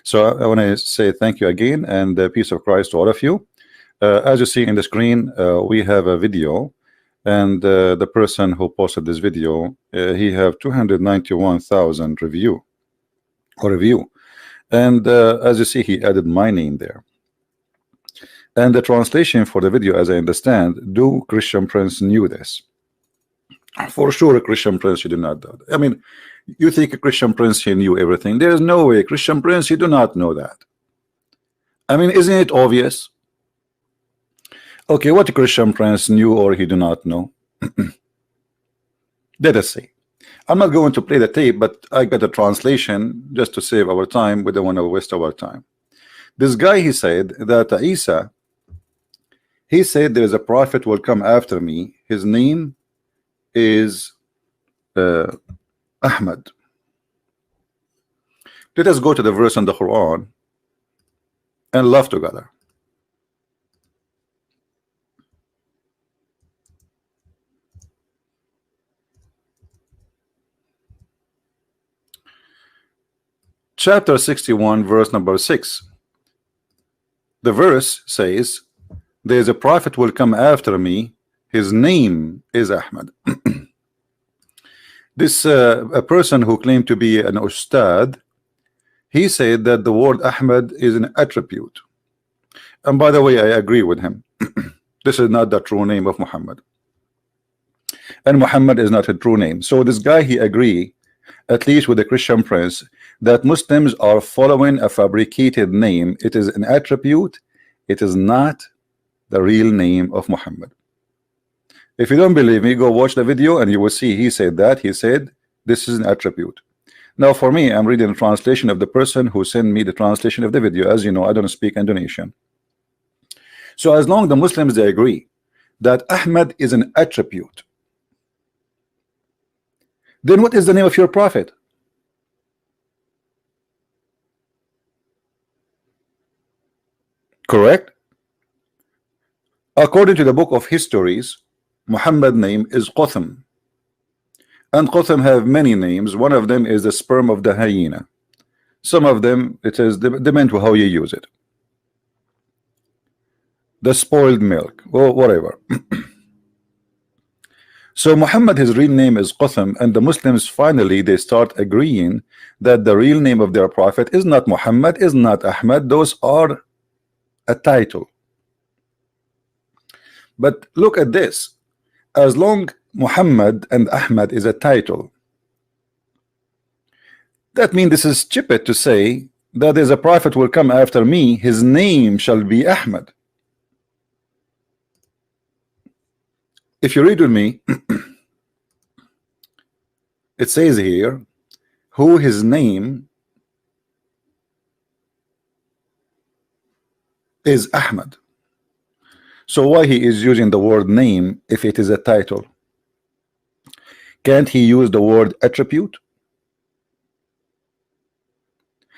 So I want to say thank you again, and peace of Christ to all of you. As you see in the screen, we have a video, and the person who posted this video, he have 291,000 review, and as you see, he added my name there. And the translation for the video, as I understand, do Christian Prince knew this? For sure, a Christian Prince, you do not know. I mean, you think a Christian Prince, he knew everything. There is no way, Christian Prince, you do not know that. I mean, isn't it obvious? Okay, what Christian Prince knew or he do not know? Let us see. I'm not going to play the tape, but I got a translation just to save our time. We don't want to waste our time. This guy, he said that Isa, he said there is a prophet will come after me. His name is Ahmad. Let us go to the verse in the Quran and laugh together. Chapter 61, verse number 6. The verse says, there is a prophet will come after me. His name is Ahmad. This a person who claimed to be an ustad, he said that the word Ahmad is an attribute. And by the way, I agree with him. This is not the true name of Muhammad, and Muhammad is not a true name. So this guy, he agreed, at least with the Christian Prince, that Muslims are following a fabricated name. It is an attribute. It is not the real name of Muhammad. If you don't believe me, go watch the video and you will see he said that. He said this is an attribute. Now for me, I'm reading the translation of the person who sent me the translation of the video. As you know, I don't speak Indonesian. So as long as the Muslims, they agree that Ahmad is an attribute, then what is the name of your prophet? Correct? According to the book of histories, Muhammad's name is Qatham, and Qatham have many names. One of them is the sperm of the hyena. Some of them, it is depends on how you use it. The spoiled milk, or whatever. So Muhammad, his real name is Qatham, and the Muslims finally they start agreeing that the real name of their prophet is not Muhammad, is not Ahmad. Those are a title. But look at this. As long Muhammad and Ahmad is a title, that means this is stupid to say that there's a prophet will come after me, his name shall be Ahmad. If you read with me, it says here who his name is Ahmad. So why he is using the word name if it is a title? Can't he use the word attribute?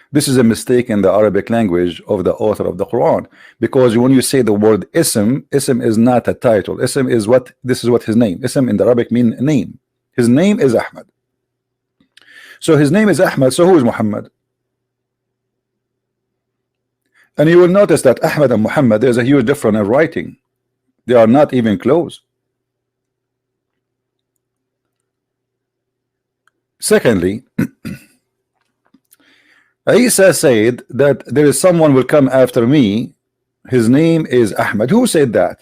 This is a mistake in the Arabic language of the author of the Quran, because when you say the word ism is not a title. Ism is what, this is what his name. Ism in the Arabic mean name. His name is Ahmad. So his name is Ahmad. So who is Muhammad? And you will notice that Ahmad and Muhammad, there's a huge difference in writing. They are not even close. Secondly, Isa said that there is someone will come after me. His name is Ahmad. Who said that?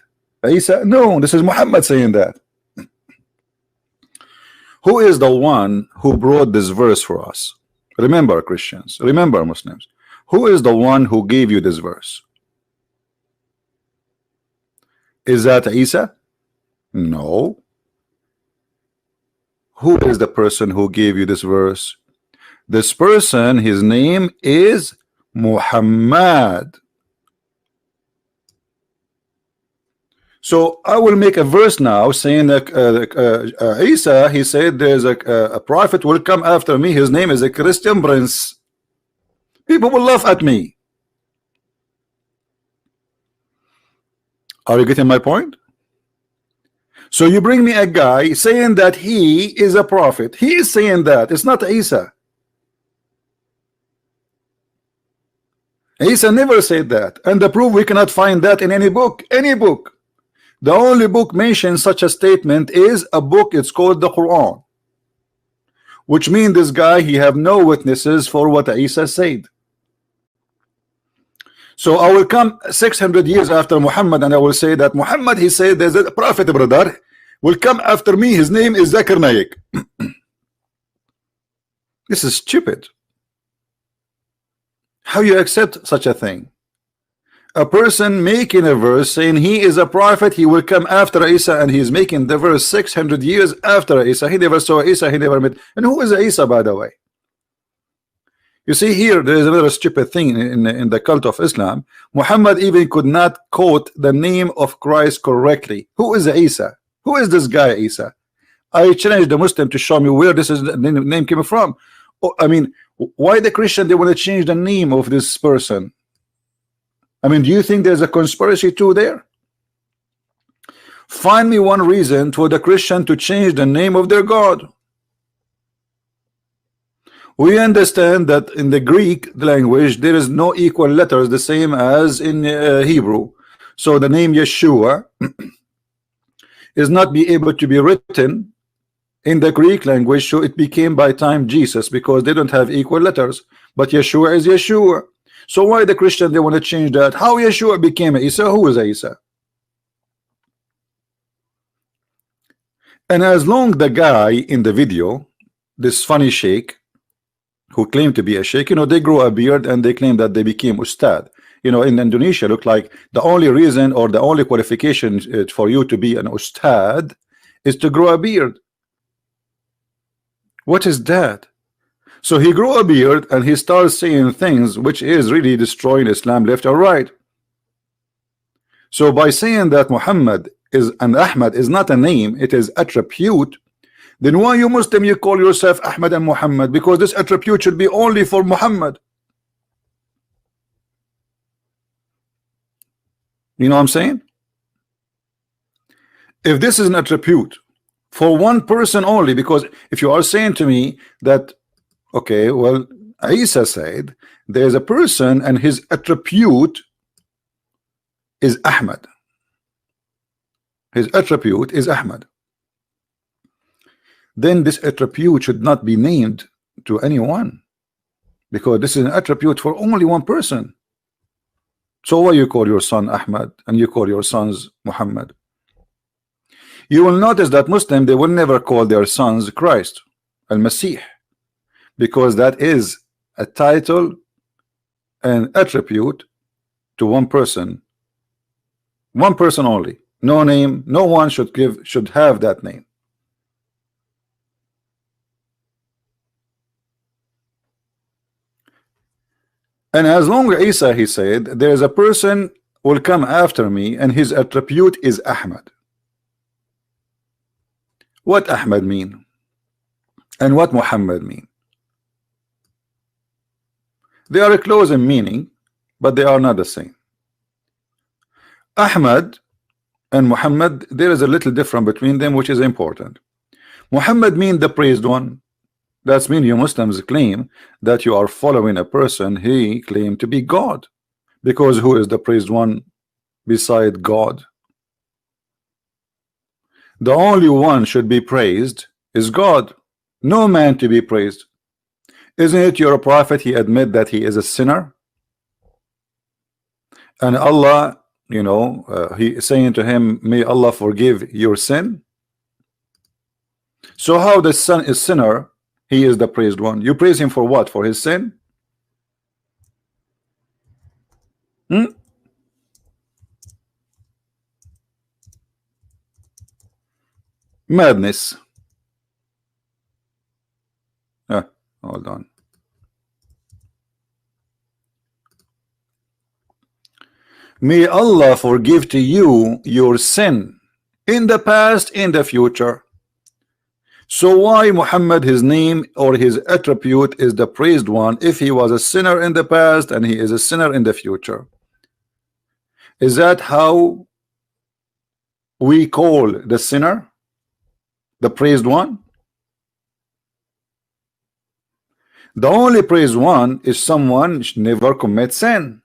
Isa? No, this is Muhammad saying that. Who is the one who brought this verse for us? Remember, Christians, remember, Muslims. Who is the one who gave you this verse? Is that Isa? No. Who is the person who gave you this verse? This person, his name is Muhammad. So I will make a verse now saying that Isa, he said there's a prophet will come after me. His name is a Christian Prince. People will laugh at me. Are you getting my point? So you bring me a guy saying that he is a prophet. He is saying that. It's not Isa. Isa never said that, and the proof, we cannot find that in any book. Any book. The only book mentions such a statement is a book. It's called the Quran, which means this guy, he have no witnesses for what Isa said. So I will come 600 years after Muhammad, and I will say that Muhammad, he said there's a prophet, brother, will come after me. His name is Zakir Naik. This is stupid. How you accept such a thing? A person making a verse saying he is a prophet, he will come after Isa, and he is making the verse 600 years after Isa. He never saw Isa, he never met. And who is Isa, by the way? You see, here there is another stupid thing in the cult of Islam. Muhammad even could not quote the name of Christ correctly. Who is Isa? Who is this guy Isa? I challenge the Muslim to show me where this is the name came from. Oh, I mean, why the Christian, they want to change the name of this person? I mean, do you think there's a conspiracy too there? Find me one reason for the Christian to change the name of their God. We understand that in the Greek language there is no equal letters the same as in Hebrew. So the name Yeshua is not be able to be written in the Greek language, so it became by time Jesus, because they don't have equal letters. But Yeshua is Yeshua. So why the Christian, they want to change that? How Yeshua became Isa? Who is Isa? And as long the guy in the video, this funny sheikh who claimed to be a sheikh, you know, they grow a beard and they claim that they became ustad. You know, in Indonesia, look like the only reason or the only qualification for you to be an ustad is to grow a beard. What is that? So he grew a beard and he starts saying things which is really destroying Islam left or right. So by saying that Muhammad is and Ahmad is not a name, it is attribute, then why you Muslim you call yourself Ahmad and Muhammad? Because this attribute should be only for Muhammad. You know what I'm saying? If this is an attribute for one person only, because if you are saying to me that, okay, well, Isa said there's a person and his attribute is Ahmad. His attribute is Ahmad. Then this attribute should not be named to anyone, because this is an attribute for only one person. So why you call your son Ahmad and you call your sons Muhammad? You will notice that Muslim, they will never call their sons Christ, Al-Masih, because that is a title and attribute to one person only. No name, no one should have that name. And as long as Isa, he said, there is a person will come after me and his attribute is Ahmad. What Ahmad mean? And what Muhammad mean? They are close in meaning, but they are not the same. Ahmad and Muhammad, there is a little difference between them, which is important. Muhammad mean the praised one. That's mean you Muslims claim that you are following a person he claimed to be God, because who is the praised one beside God? The only one should be praised is God, no man to be praised. Isn't it your prophet, he admit that he is a sinner, and Allah, you know, he is saying to him, may Allah forgive your sin? So how the son is sinner, he is the praised one? You praise him for what? For his sin? Madness. Hold on. May Allah forgive to you your sin in the past, in the future. So why Muhammad, his name or his attribute is the praised one if he was a sinner in the past and he is a sinner in the future? Is that how we call the sinner the praised one? The only praised one is someone never commits sin.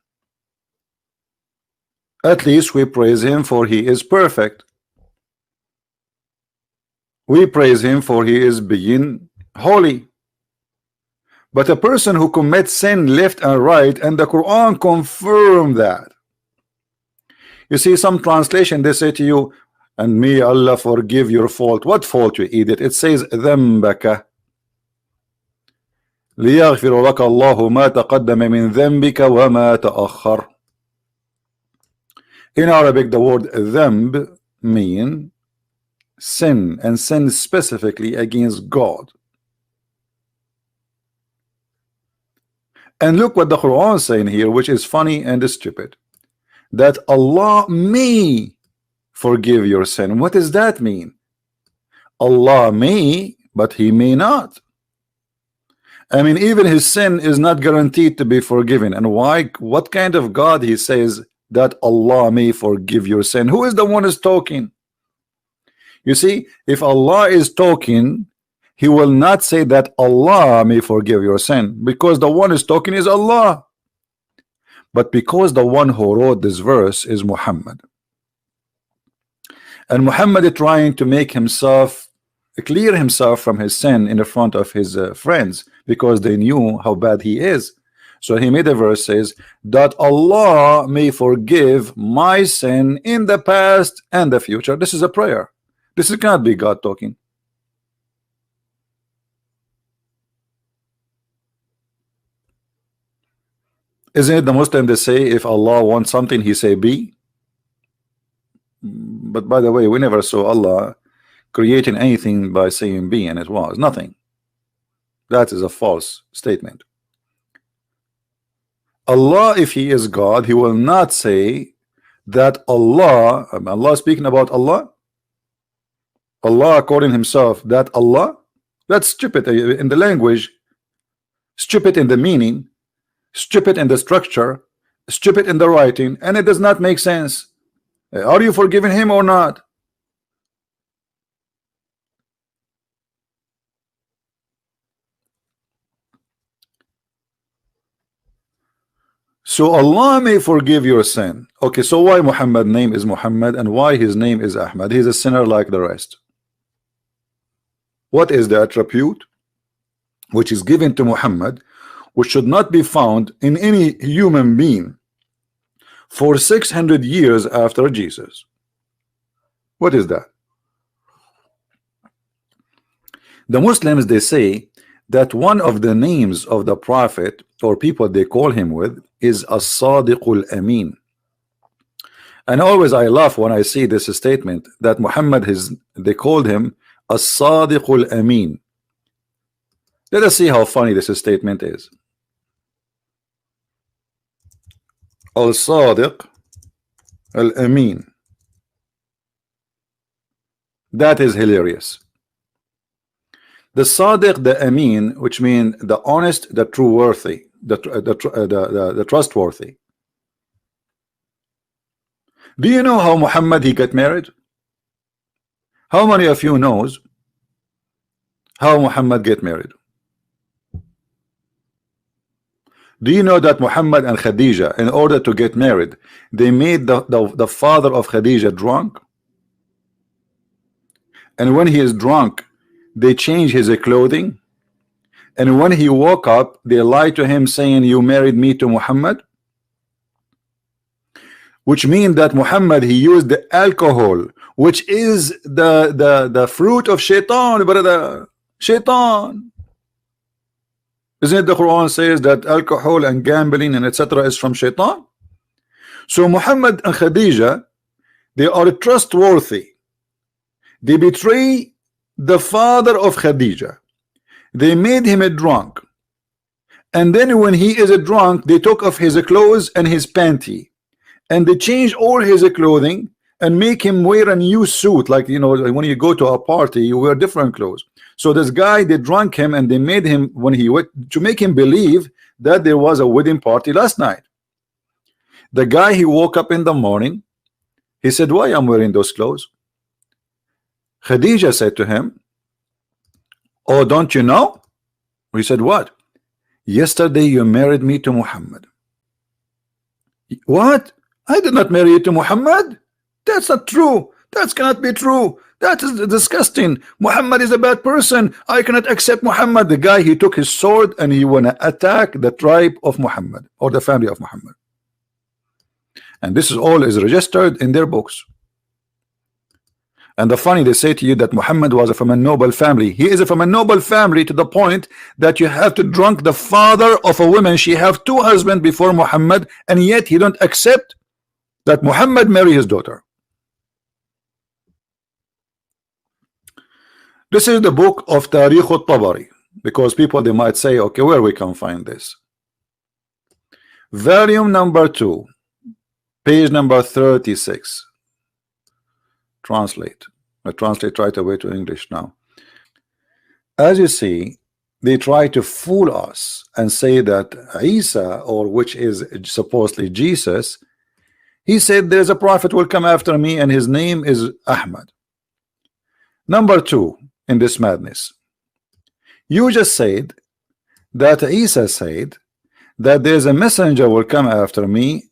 At least we praise him for he is perfect. We praise him for he is being holy. But a person who commits sin left and right, and the Quran confirm that. You see, some translation they say to you, and may Allah forgive your fault. What fault, you idiot? It says ذنبك ليغفر لك الله ما تقدم من ذنبك وما تأخر. In Arabic, the word ذنب mean sin, and sin specifically against God. And look what the Quran is saying here, which is funny and stupid, that Allah may forgive your sin. What does that mean? Allah may, but he may not. I mean, even his sin is not guaranteed to be forgiven. And why? What kind of God he says that Allah may forgive your sin? Who is the one who's talking? You see, if Allah is talking, he will not say that Allah may forgive your sin, because the one who's talking is Allah. But because the one who wrote this verse is Muhammad, and Muhammad is trying to make himself clear himself from his sin in the front of his friends, because they knew how bad he is. So he made a verse says that Allah may forgive my sin in the past and the future. This is a prayer. This cannot be God talking. Isn't it the Muslim they say if Allah wants something he say be? But by the way, we never saw Allah creating anything by saying be, and it was nothing. That is a false statement. Allah, if he is God, he will not say that Allah speaking about Allah according himself, that Allah, that's stupid in the language, stupid in the meaning, stupid in the structure, stupid in the writing, and it does not make sense. Are you forgiving him or not? So Allah may forgive your sin. Okay, so why Muhammad's name is Muhammad and why his name is Ahmad? He's a sinner like the rest. What is the attribute which is given to Muhammad, which should not be found in any human being for 600 years after Jesus? What is that? The Muslims, they say that one of the names of the prophet or people they call him with is as-Sadiqul Amin. And always I laugh when I see this statement that Muhammad they called him as-Sadiqul Amin. Let us see how funny this statement is. Al-Sadiq Al-Amin. That is hilarious. The Sadiq, the Amin, which means the honest, the trustworthy, the trustworthy. Do you know how Muhammad he got married? How many of you knows how Muhammad get married? Do you know that Muhammad and Khadija, in order to get married, they made the father of Khadija drunk? And when he is drunk, they change his clothing, and when he woke up, they lied to him saying, you married me to Muhammad, which means that Muhammad he used the alcohol, which is the fruit of shaitan, brother. Shaitan. Isn't it the Quran says that alcohol and gambling and etc. is from shaitan? So Muhammad and Khadija, they are trustworthy. They betray the father of Khadija. They made him a drunk, and then when he is a drunk, they took off his clothes and his panty, and they changed all his clothing and make him wear a new suit. Like, you know, when you go to a party, you wear different clothes. So this guy, they drunk him and they made him, when he went to make him believe that there was a wedding party last night. The guy, he woke up in the morning, he said, why I'm wearing those clothes? Khadija said to him, oh, don't you know? He said, what? Yesterday you married me to Muhammad. What? I did not marry you to Muhammad. That's not true. That cannot be true. That is disgusting. Muhammad is a bad person. I cannot accept Muhammad. The guy, he took his sword and he wanna attack the tribe of Muhammad or the family of Muhammad. And this is all is registered in their books. And the funny, they say to you that Muhammad was from a noble family. He is from a noble family to the point that you have to drunk the father of a woman. She have 2 husbands before Muhammad, and yet he don't accept that Muhammad marry his daughter. This is the book of Tariq al-Tabari, because people, they might say, okay, where we can find this? Volume number 2, page number 36. Translate. I translate right away to English now. As you see, they try to fool us and say that Isa, or which is supposedly Jesus, he said there's a prophet will come after me and his name is Ahmad. Number 2 in this madness, you just said that Isa said that there's a messenger will come after me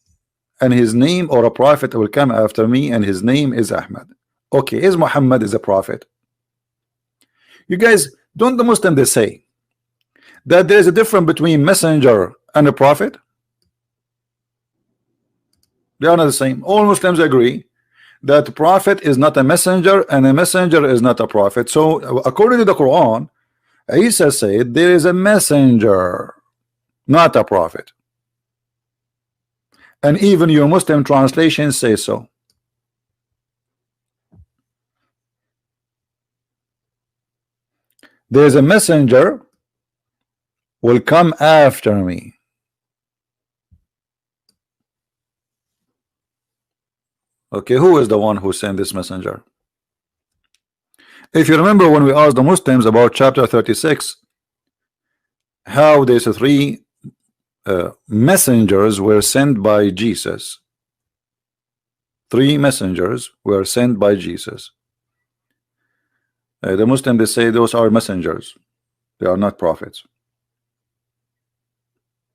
and his name, or a prophet will come after me and his name is Ahmad. Okay, is Muhammad is a prophet? You guys, don't the Muslims they say that there is a difference between messenger and a prophet? They are not the same. All Muslims agree that prophet is not a messenger and a messenger is not a prophet. So according to the Quran, Isa said there is a messenger, not a prophet. And even your Muslim translations say so. There's a messenger will come after me. Okay, who is the one who sent this messenger? If you remember when we asked the Muslims about chapter 36, how there's 3 messengers were sent by Jesus. 3 messengers were sent by Jesus. The Muslims, they say those are messengers. They are not prophets.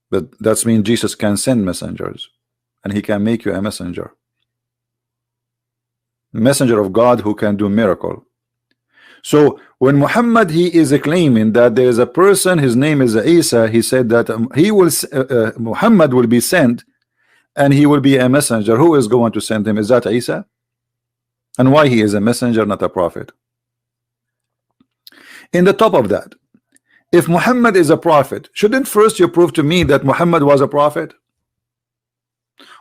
But that means Jesus can send messengers and he can make you a messenger. Messenger of God who can do miracle. So when Muhammad, he is claiming that there is a person, his name is Isa, he said that he will Muhammad will be sent and he will be a messenger. Who is going to send him? Is that Isa? And why he is a messenger, not a prophet? In the top of that, if Muhammad is a prophet, shouldn't first you prove to me that Muhammad was a prophet?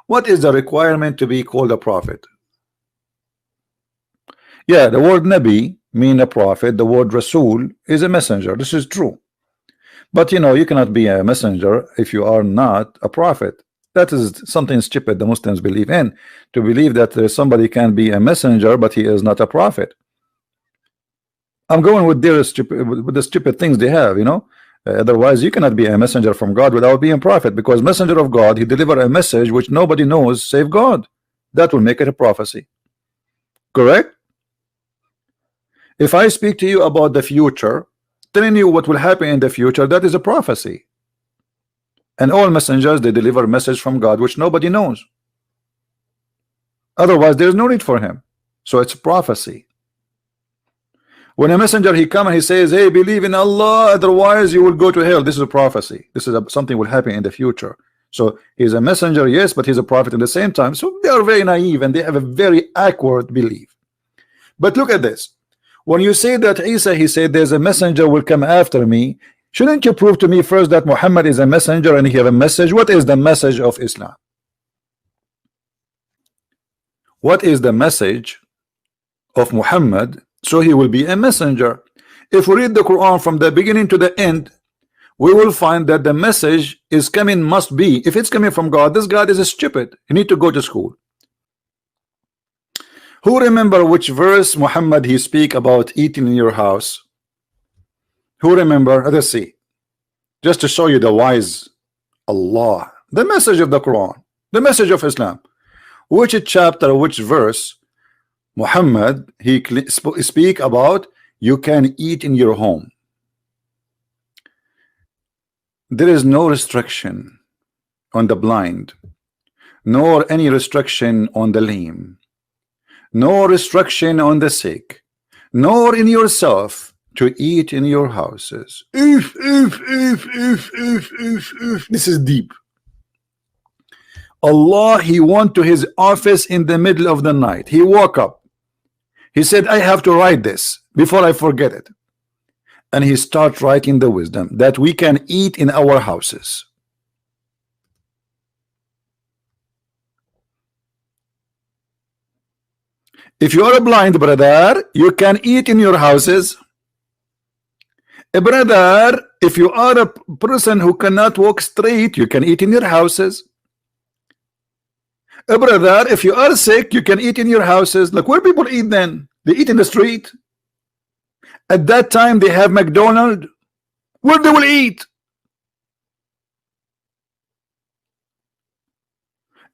What is the requirement to be called a prophet? Yeah, the word Nabi mean a prophet. The word Rasul is a messenger. This is true. But you know, you cannot be a messenger if you are not a prophet. That is something stupid the Muslims believe in, to believe that somebody can be a messenger but he is not a prophet. I'm going with their stupid, with the stupid things they have, you know. Otherwise you cannot be a messenger from God without being a prophet, because messenger of God, he deliver a message which nobody knows save God. That will make it a prophecy. Correct? If I speak to you about the future, telling you what will happen in the future, that is a prophecy. And all messengers, they deliver a message from God which nobody knows. Otherwise there is no need for him. So it's prophecy. When a messenger he come and he says, hey, believe in Allah, otherwise you will go to hell, this is a prophecy. This is something will happen in the future. So he's a messenger, yes, but he's a prophet at the same time. So they are very naive and they have a very awkward belief. But look at this. When you say that Isa, he said there's a messenger will come after me, shouldn't you prove to me first that Muhammad is a messenger and he have a message? What is the message of Islam? What is the message of Muhammad? So he will be a messenger. If we read the Quran from the beginning to the end, we will find that the message is coming, must be, if it's coming from God, this God is a stupid. You need to go to school. Who remember which verse Muhammad he speak about eating in your house? Who remember? Let's see. Just to show you the wise Allah, the message of the Quran, the message of Islam. Which chapter, which verse Muhammad he speak about you can eat in your home? There is no restriction on the blind. nor any restriction on the lame, no restriction on the sick, nor in yourself to eat in your houses. If. This is deep. Allah, he went to his office in the middle of the night. He woke up. He said, I have to write this before I forget it. And he started writing the wisdom that we can eat in our houses. If you are a blind brother, you can eat in your houses. A brother, if you are a person who cannot walk straight, you can eat in your houses. A brother, if you are sick, you can eat in your houses. Like, where people eat then? They eat in the street. At that time, they have McDonald's. Where they will eat?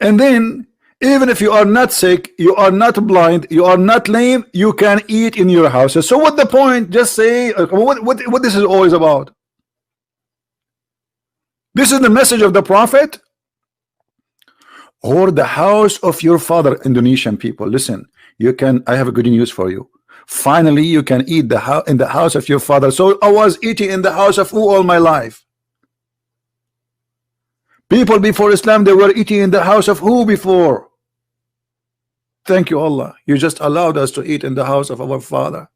And then, even if you are not sick, you are not blind, you are not lame, you can eat in your houses. So what the point? Just say what this is always about. This is the message of the Prophet, or the house of your father. Indonesian people, listen, you can, I have a good news for you. Finally, you can eat in the house of your father. So I was eating in the house of who all my life? People before Islam, they were eating in the house of who before? Thank you, Allah. You just allowed us to eat in the house of our father.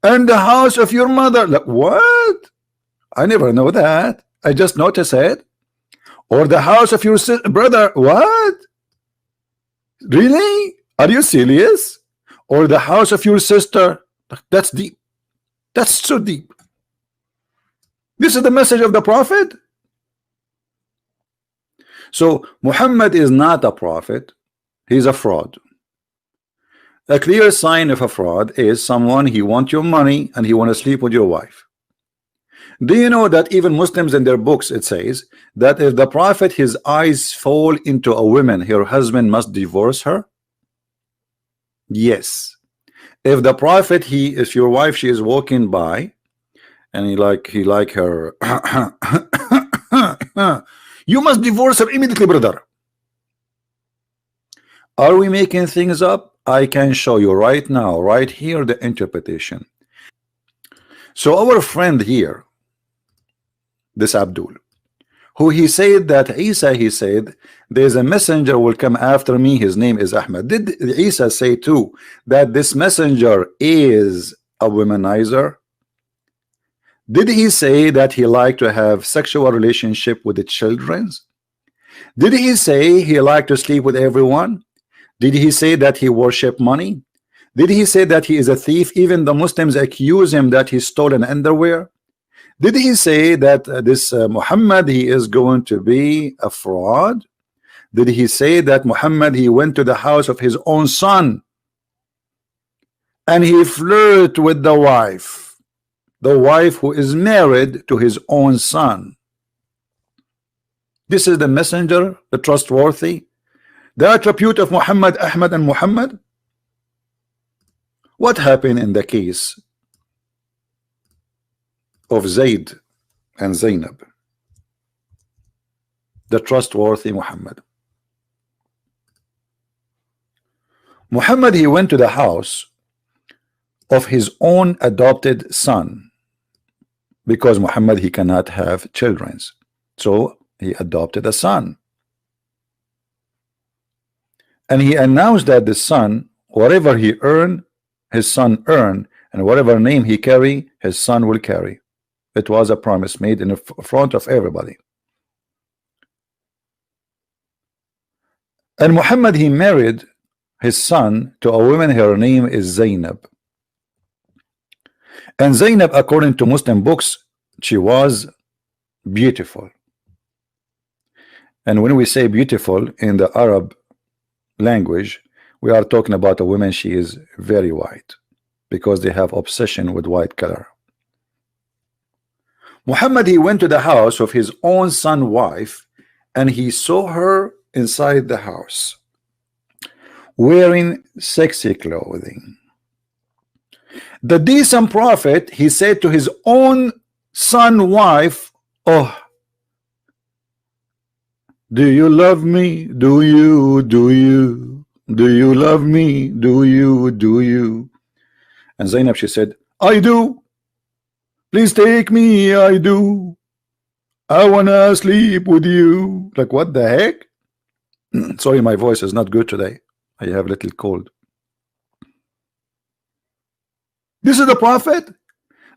And the house of your mother. Like, what? I never know that. I just noticed it. Or the house of your brother. What? Really? Are you serious? Or the house of your sister. That's deep. That's so deep. This is the message of the Prophet. So Muhammad is not a prophet. He's a fraud. A clear sign of a fraud is someone, he wants your money and he want to sleep with your wife. Do you know that even Muslims in their books, it says that if the Prophet, his eyes fall into a woman, her husband must divorce her? Yes. If the Prophet, if your wife, she is walking by and he like her you must divorce her immediately, brother. Are we making things up? I can show you right now, right here, the interpretation. So our friend here, this Abdul, who he said that Isa, he said, there's a messenger will come after me, his name is Ahmed. Did Isa say too that this messenger is a womanizer? Did he say that he liked to have sexual relationship with the children? Did he say he liked to sleep with everyone? Did he say that he worship money? Did he say that he is a thief? Even the Muslims accuse him that he stole an underwear. Did he say that this Muhammad, he is going to be a fraud? Did he say that Muhammad, he went to the house of his own son and he flirted with the wife who is married to his own son? This is the messenger, the trustworthy, the attribute of Muhammad, Ahmad, and Muhammad. What happened in the case of Zayd and Zainab, the trustworthy Muhammad? Muhammad, he went to the house of his own adopted son, because Muhammad, he cannot have children, so he adopted a son, and he announced that the son, whatever he earned, his son earned, and whatever name he carry, his son will carry. It was a promise made in front of everybody. And Muhammad, he married his son to a woman, her name is Zainab. And Zainab, according to Muslim books, she was beautiful. And when we say beautiful in the Arab language, we are talking about a woman, she is very white, because they have obsession with white color. Muhammad, he went to the house of his own son wife, and he saw her inside the house wearing sexy clothing. The decent prophet, he said to his own son wife, oh, Do you love me? Do you? Do you? Do you love me? Do you? Do you? And Zainab, she said, I do. Please take me. I do. I wanna sleep with you. Like, what the heck? Sorry, my voice is not good today. I have a little cold. This is the prophet.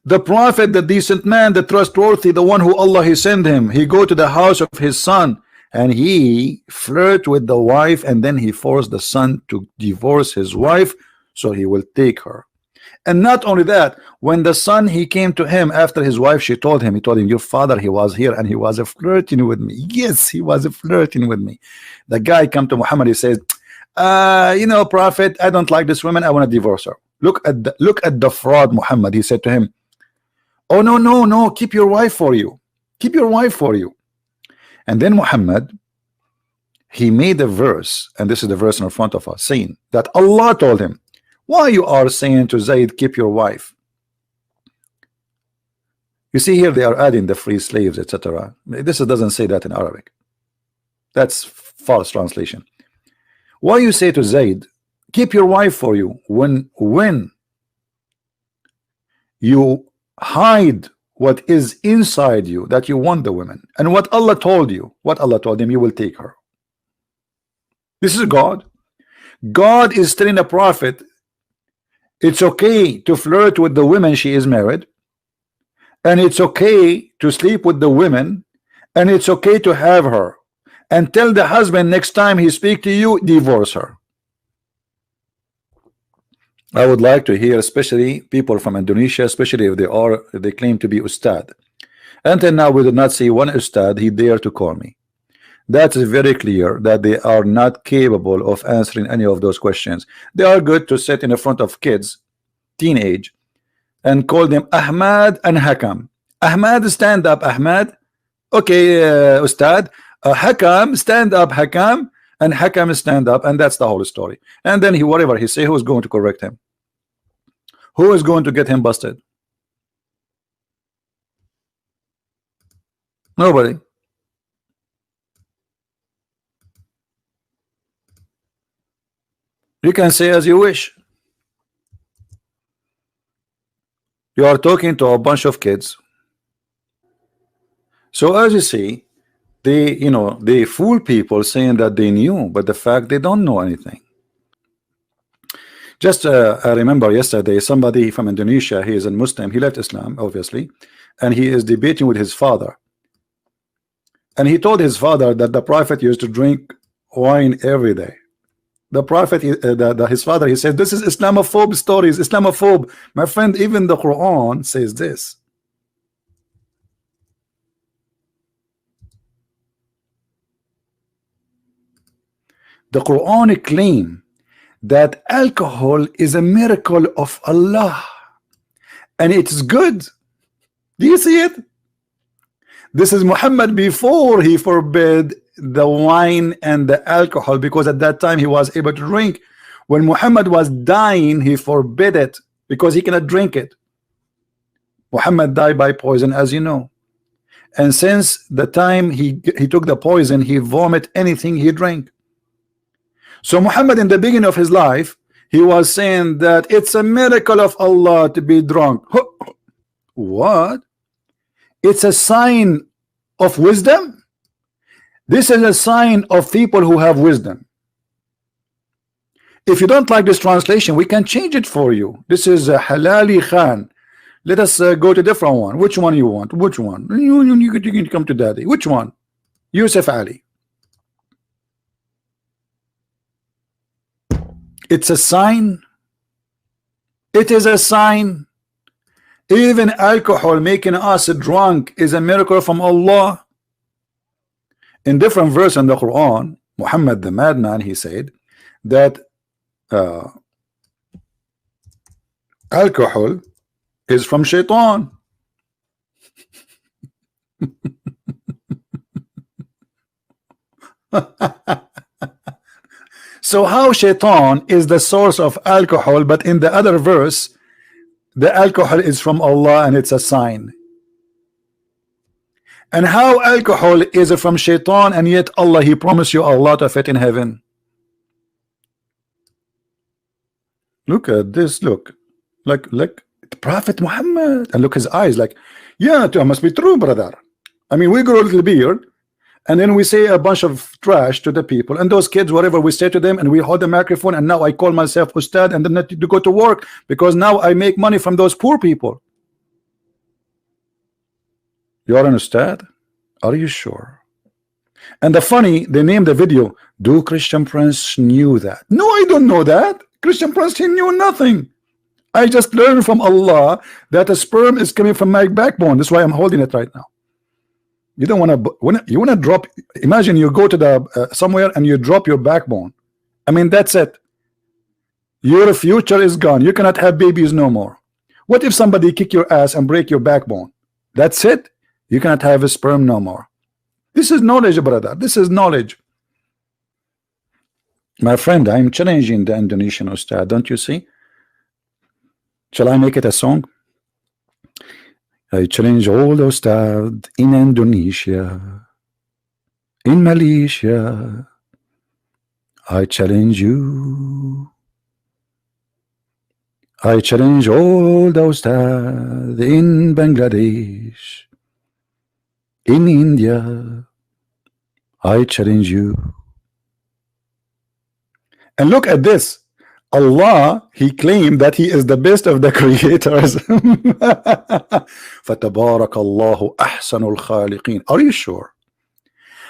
The prophet, the decent man, the trustworthy, the one who Allah he sent him. He go to the house of his son and he flirt with the wife, and then he forced the son to divorce his wife so he will take her. And not only that, when the son he came to him after his wife, he told him, your father, he was here and he was flirting with me. Yes, he was flirting with me. The guy come to Muhammad, he says, you know, prophet, I don't like this woman, I want to divorce her. Look at the fraud, Muhammad. He said to him, oh, no, no, no, keep your wife for you. Keep your wife for you. And then Muhammad, he made a verse, and this is the verse in front of us, saying that Allah told him, why you are saying to Zayd, keep your wife? You see here they are adding the free slaves, etc. This doesn't say that in Arabic. That's false translation. Why you say to Zayd, keep your wife for you, when you hide what is inside you, that you want the woman, and what Allah told you, what Allah told him, you will take her. This is God. God is telling a prophet it's okay to flirt with the women she is married, and it's okay to sleep with the women, and it's okay to have her, and tell the husband next time he speak to you, divorce her. I would like to hear, especially people from Indonesia, especially if they claim to be ustad. Until now we did not see one ustad he dare to call me. That is very clear that they are not capable of answering any of those questions. They are good to sit in the front of kids, teenage, and call them Ahmad and Hakam. Ahmad, stand up, Ahmad. Okay, ustad. Hakam, stand up, Hakam. And Hakam stand up, and that's the whole story. And then whatever he say, who is going to correct him? Who is going to get him busted? Nobody. You can say as you wish. You are talking to a bunch of kids. So as you see, they fool people saying that they knew, but the fact they don't know anything. Just I remember yesterday somebody from Indonesia, he is a Muslim, he left Islam obviously, and he is debating with his father, and he told his father that the prophet used to drink wine every day. The prophet, his father, he said, this is Islamophobe stories, Islamophobe. My friend, even the Quran says this. The Quran claim that alcohol is a miracle of Allah and it's good. Do you see it? This is Muhammad before he forbid the wine and the alcohol, because at that time he was able to drink. When Muhammad was dying, he forbid it because he cannot drink it. Muhammad died by poison, as you know, and since the time he took the poison, he vomit anything he drank. So Muhammad, in the beginning of his life, he was saying that it's a miracle of Allah to be drunk. What? It's a sign of wisdom? This is a sign of people who have wisdom. If you don't like this translation, we can change it for you. This is a Halali Khan. Let us go to a different one. Which one you want? Which one? You can come to daddy. Which one? Yusuf Ali. It's a sign. It is a sign. Even alcohol making us drunk is a miracle from Allah. In different verse in the Quran, Muhammad the madman, he said that alcohol is from shaitan. So how shaitan is the source of alcohol, but in the other verse the alcohol is from Allah and it's a sign? And how alcohol is from shaitan, and yet Allah, He promised you a lot of it in heaven. Look at this, look. Like the Prophet Muhammad, and look his eyes, like, yeah, it must be true, brother. I mean, we grow a little beard, and then we say a bunch of trash to the people, and those kids, whatever we say to them, and we hold the microphone, and now I call myself Ustad, and then not to go to work because now I make money from those poor people. You are an Ustad? Are you sure? And the funny, they named the video, do Christian Prince knew that? No, I don't know that. Christian Prince, he knew nothing. I just learned from Allah that a sperm is coming from my backbone. That's why I'm holding it right now. You don't want to, you want to drop, imagine you go to the somewhere and you drop your backbone. I mean, that's it. Your future is gone. You cannot have babies no more. What if somebody kick your ass and break your backbone? That's it. You cannot have a sperm no more. This is knowledge, brother. This is knowledge. My friend, I'm challenging the Indonesian Ustad. Don't you see? Shall I make it a song? I challenge all the Ustad in Indonesia, in Malaysia. I challenge you. I challenge all the Ustad in Bangladesh, in India. I challenge you. And look at this. Allah, He claimed that He is the best of the creators. فَتَبَارَكَ اللَّهُ أَحْسَنُ الْخَالِقِينَ. Are you sure?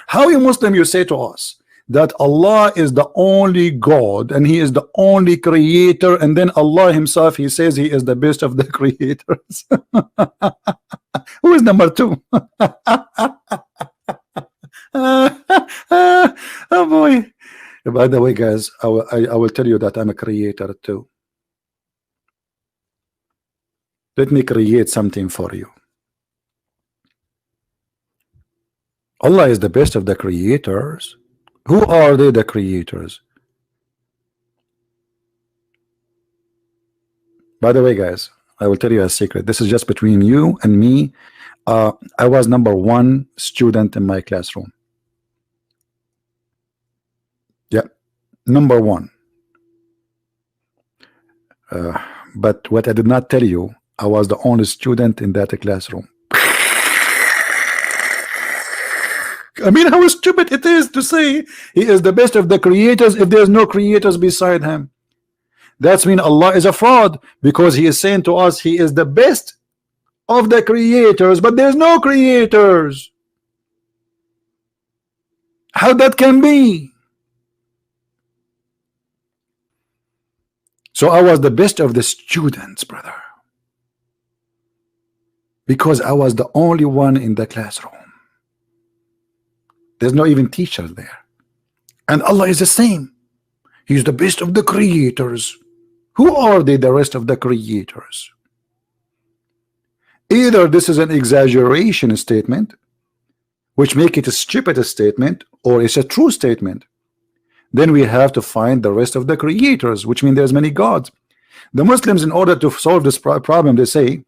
How you Muslim you say to us that Allah is the only God and He is the only creator, and then Allah Himself, He says He is the best of the creators? Who is number two? Oh boy. By the way, guys, I will tell you that I'm a creator too. Let me create something for you. Allah is the best of the creators. Who are they, the creators? By the way, guys, I will tell you a secret. This is just between you and me. I was number one student in my classroom. Yeah, number one. But what I did not tell you, I was the only student in that classroom. I mean, how stupid it is to say He is the best of the creators if there's no creators beside Him. That's mean Allah is a fraud, because He is saying to us He is the best of the creators, but there's no creators. How that can be? So I was the best of the students, brother, because I was the only one in the classroom. There's no even teachers there. And Allah is the same. He's the best of the creators. Who are they, the rest of the creators? Either this is an exaggeration statement, which make it a stupid statement, or it's a true statement. Then we have to find the rest of the creators, which means there's many gods. The Muslims, in order to solve this problem, they say,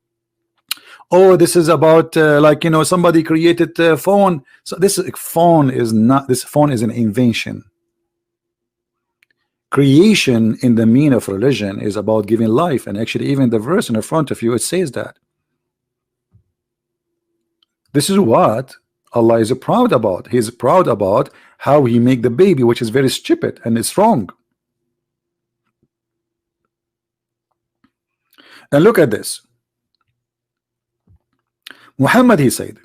oh, this is about like, you know, somebody created a phone. So this phone is not, this phone is an invention. Creation in the meaning of religion is about giving life, and actually even the verse in the front of you, it says that. This is what Allah is proud about. He's proud about how He make the baby, which is very stupid and it's wrong. And look at this. Muhammad, he said,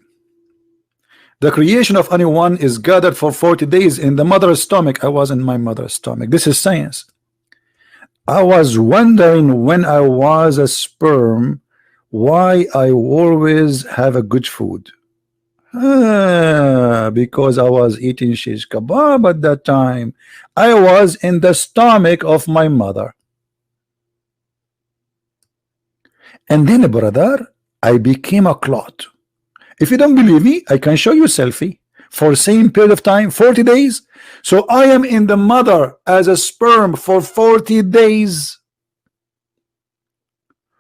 the creation of anyone is gathered for 40 days in the mother's stomach. I was in my mother's stomach. This is science. I was wondering when I was a sperm why I always have a good food. Because I was eating shish kebab at that time. I was in the stomach of my mother. And then, brother, I became a clot. If you don't believe me, I can show you selfie for same period of time, 40 days. So I am in the mother as a sperm for 40 days.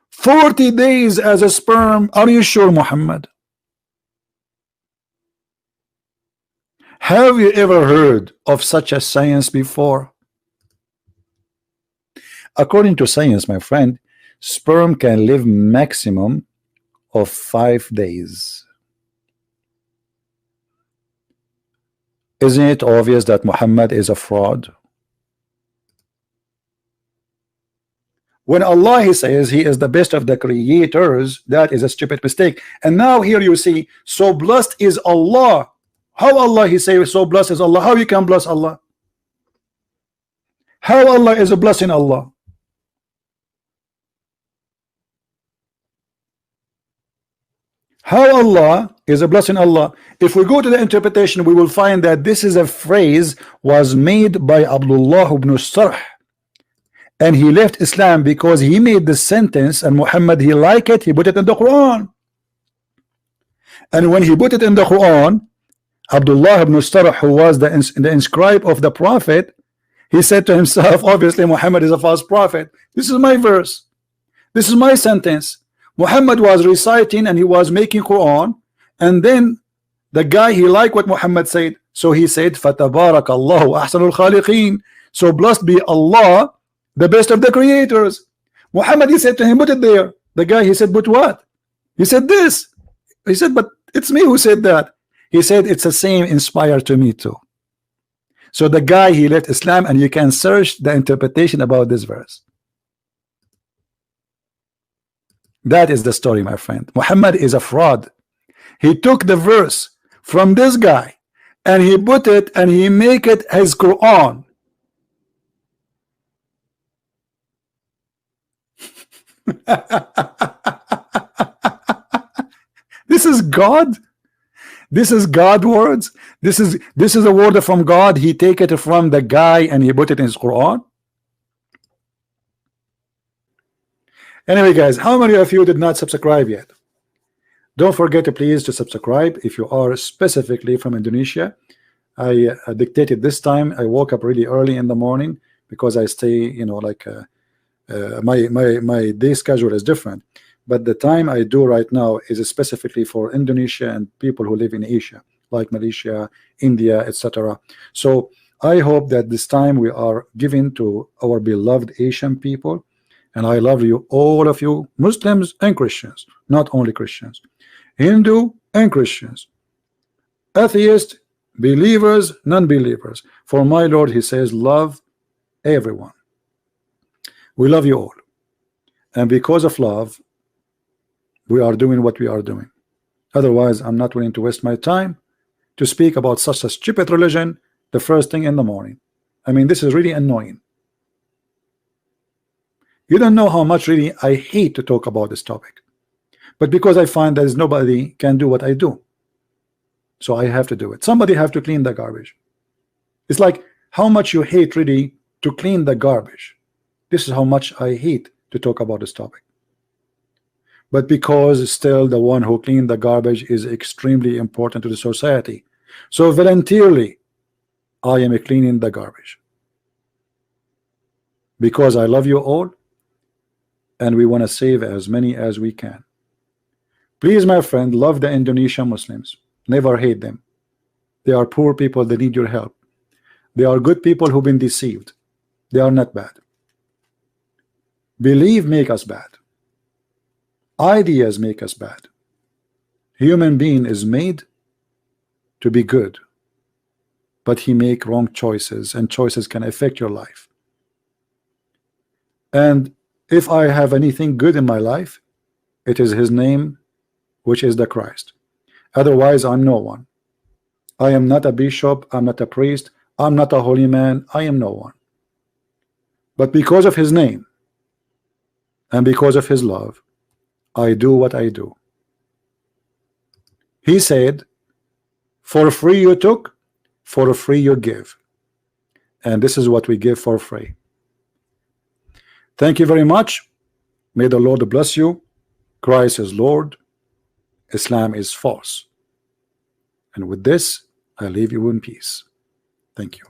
40 days as a sperm. Are you sure, Muhammad? Have you ever heard of such a science before? According to science, my friend, sperm can live maximum of 5 days. Isn't it obvious that Muhammad is a fraud? When Allah he says he is the best of the creators, that is a stupid mistake. And now here you see, so blessed is Allah. How Allah he says so blessed is Allah? How you can bless Allah? How Allah is a blessing Allah? How Allah is a blessing Allah? If we go to the interpretation, we will find that this is a phrase was made by Abdullah ibn Sarh, and he left Islam because he made the sentence, and Muhammad he liked it, he put it in the Quran. And when he put it in the Quran, Abdullah ibn Sarh, who was the inscribe of the Prophet, he said to himself, obviously Muhammad is a false prophet. This is my verse, this is my sentence. Muhammad was reciting and he was making Quran, and then the guy he liked what Muhammad said, so he said Fatabarakallahu ahsanul khaliqeen, so blessed be Allah, the best of the creators. Muhammad he said to him, put it there. The guy he said, but what? He said this. He said, but it's me who said that. He said it's the same inspired to me too. So the guy he left Islam, and you can search the interpretation about this verse. That is the story, my friend. Muhammad is a fraud. He took the verse from this guy and he put it and he make it his Quran. This is God. This is God words. This is a word from God. He take it from the guy and he put it in his Quran. Anyway, guys, how many of you did not subscribe yet? Don't forget to please to subscribe if you are specifically from Indonesia. I dictated this time. I woke up really early in the morning because I stay, you know, like my day schedule is different. But the time I do right now is specifically for Indonesia and people who live in Asia, like Malaysia, India, etc. So I hope that this time we are giving to our beloved Asian people. And I love you, all of you, Muslims and Christians, not only Christians, Hindu and Christians, atheists, believers, non-believers. For my Lord, he says, love everyone. We love you all. And because of love, we are doing what we are doing. Otherwise, I'm not willing to waste my time to speak about such a stupid religion the first thing in the morning. I mean, this is really annoying. You don't know how much really I hate to talk about this topic, but because I find that nobody can do what I do, so I have to do it. Somebody have to clean the garbage. It's like how much you hate really to clean the garbage. This is how much I hate to talk about this topic. But because still the one who clean the garbage is extremely important to the society, so voluntarily I am cleaning the garbage because I love you all. And we want to save as many as we can. Please, my friend, love the Indonesian Muslims. Never hate them. They are poor people. They need your help. They are good people who've been deceived. They are not bad. Believe make us bad. Ideas make us bad. Human being is made to be good, but he make wrong choices, and choices can affect your life. And if I have anything good in my life, it is his name, which is the Christ. Otherwise, I'm no one. I am not a bishop, I'm not a priest, I'm not a holy man, I am no one. But because of his name and because of his love, I do what I do. He said, for free you took, for free you give. And this is what we give for free. Thank you very much. May the Lord bless you. Christ is Lord. Islam is false. And with this, I leave you in peace. Thank you.